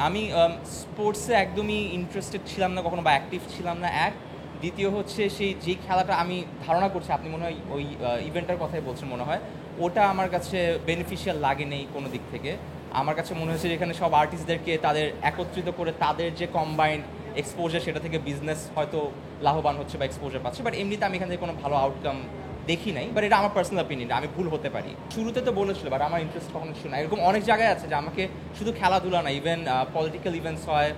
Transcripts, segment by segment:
আমি স্পোর্টসে একদমই ইন্টারেস্টেড ছিলাম না কখনো বা অ্যাক্টিভ ছিলাম না এক। দ্বিতীয় হচ্ছে সেই যেই খেলাটা আমি ধারণা করছি আপনি মনে হয় ওই ইভেন্টটার কথাই বলছেন মনে হয়, ওটা আমার কাছে বেনিফিশিয়াল লাগে নেই কোনো দিক থেকে। আমার কাছে মনে হচ্ছে যেখানে সব আর্টিস্টদেরকে তাদের একত্রিত করে তাদের যে কম্বাইন্ড এক্সপোজার সেটা থেকে বিজনেস হয়তো লাভবান হচ্ছে বা এক্সপোজার পাচ্ছে, বাট এমনিতে আমি এখান থেকে কোনো ভালো আউটকাম দেখি নাই। বাট এটা আমার পার্সোনাল অপিনিয়ন, আমি ভুল হতে পারি। শুরুতে তো বলেছিল বাট আমার ইন্টারেস্ট কখনো ছিল না। এরকম অনেক জায়গায় আছে যে আমাকে শুধু খেলাধুলা না, ইভেন পলিটিক্যাল ইভেন্টস হয়,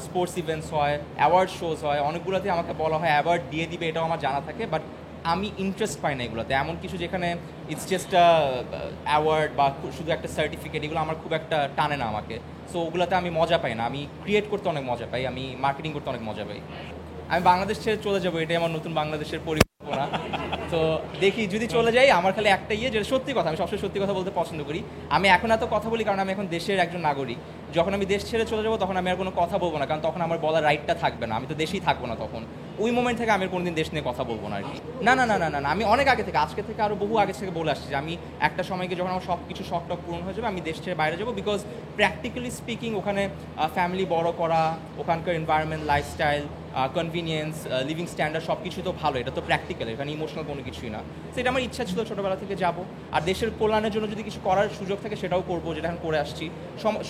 স্পোর্টস ইভেন্টস হয়, অ্যাওয়ার্ড শোজ হয়, অনেকগুলোতে আমাকে বলা হয় অ্যাওয়ার্ড দিয়ে দিবে, এটাও আমার জানা থাকে। বাট আমি ইন্টারেস্ট পাই না এগুলোতে। এমন কিছু যেখানে ইটস জাস্ট অ্যাওয়ার্ড বা শুধু একটা সার্টিফিকেট, এগুলো আমার খুব একটা টানে না আমাকে। সো ওগুলোতে আমি মজা পাই না। আমি ক্রিয়েট করতে অনেক মজা পাই, আমি মার্কেটিং করতে অনেক মজা পাই। আমি বাংলাদেশ ছেড়ে চলে যাবো, এটাই আমার নতুন বাংলাদেশের পরিকল্পনা। তো দেখি যদি চলে যাই, আমার খালি একটা যেটা সত্যি কথা, আমি সবসময় সত্যি কথা বলতে পছন্দ করি। আমি এখন এত কথা বলি কারণ আমি এখন দেশের একজন নাগরিক। যখন আমি দেশ ছেড়ে চলে যাবো তখন আমি আর কোনো কথা বলবো না, কারণ তখন আমার বলার রাইটটা থাকবে না, আমি তো দেশেই থাকবো না তখন। ওই মোমেন্ট থেকে আমি কোনোদিন দেশ নিয়ে কথা বলবো না আর কি। না না না না না না, আমি অনেক আগে থেকে, আজকে থেকে আরও বহু আগে থেকে বলে আসছি যে আমি একটা সময়কে যখন আমার সব কিছু শখটা পূরণ হয়ে যাবে আমি দেশ ছেড়ে বাইরে যাবো। বিকজ প্র্যাকটিক্যালি স্পিকিং ওখানে ফ্যামিলি বড় করা, ওখানকার environment, lifestyle, convenience, living standard সব কিছু তো ভালো, এটা তো প্র্যাকটিক্যাল, এখানে ইমোশনাল কোনো কিছুই না। সেটা আমার ইচ্ছা ছিল ছোটোবেলা থেকে যাব। আর দেশের কল্যাণের জন্য যদি কিছু করার সুযোগ থাকে সেটাও করবো, যেটা এখন করে আসছি।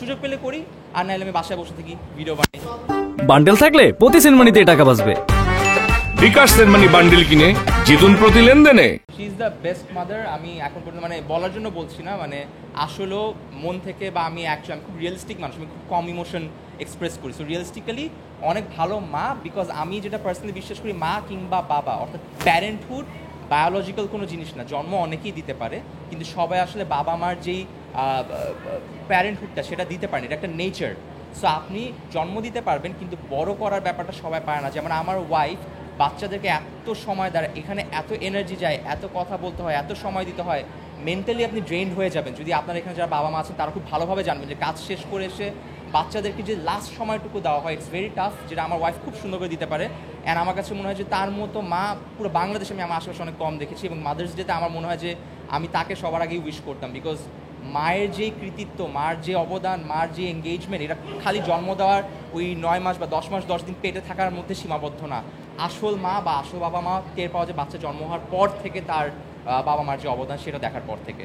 সুযোগ পেলে করি, আর নাহলে আমি বাসায় বসে থাকি, ভিডিও বানাই। বান্ডেল থাকলে প্রতি সেনমানিতে টাকা বাঁচবে। বিকাশ সেনমানি বান্ডেল কিনে জিতুন প্রতি লেনদেনে। She is the best mother. আমি এখন পর্যন্ত মানে বলার জন্য বলছি না, মানে আসলেও মন থেকে, বা আমি অ্যাকচুয়ালি আমি খুব রিয়েলিস্টিক মানুষ, আমি খুব কম ইমোশন এক্সপ্রেস করি। সো রিয়েলিস্টিক্যালি অনেক ভালো মা। বিকজ আমি যেটা পার্সোনালি বিশ্বাস করি, মা কিংবা বাবা অর্থাৎ প্যারেন্টহুড বায়োলজিক্যাল কোনো জিনিস না। জন্ম অনেকেই দিতে পারে, কিন্তু সবাই আসলে বাবা মার যেই প্যারেন্টহুডটা সেটা দিতে পারেন, এটা একটা নেচার। সো আপনি জন্ম দিতে পারবেন কিন্তু বড় করার ব্যাপারটা সবাই পারে না। যেমন আমার ওয়াইফ বাচ্চাদেরকে এত সময় দ্বারা, এখানে এত এনার্জি যায়, এত কথা বলতে হয়, এত সময় দিতে হয়, মেন্টালি আপনি ড্রেইনড হয়ে যাবেন। যদি আপনার এখানে যারা বাবা মা আছেন তারা খুব ভালোভাবে জানবেন যে কাজ শেষ করে এসে বাচ্চাদেরকে যে লাস্ট সময়টুকু দেওয়া হয়, ইটস ভেরি টাফ, যেটা আমার ওয়াইফ খুব সুন্দর করে দিতে পারে। অ্যান্ড আমার কাছে মনে হয় যে তার মতো মা পুরো বাংলাদেশে আমি আমার আশেপাশে অনেক কম দেখেছি। এবং মাদার্স ডেতে আমার মনে হয় যে আমি তাকে সবার আগেই উইশ করতাম। বিকজ মায়ের যে কৃতিত্ব, মার যে অবদান, মার যে এঙ্গেজমেন্ট, এটা খালি জন্ম দেওয়ার ওই 9 মাস বা 10 মাস 10 দিন পেটে থাকার মধ্যে সীমাবদ্ধ না। আসল মা বা আসল বাবা মা টের পাওয়া যায় বাচ্চা জন্ম হওয়ার পর থেকে, তার বাবা মার যে অবদান সেটা দেখার পর থেকে।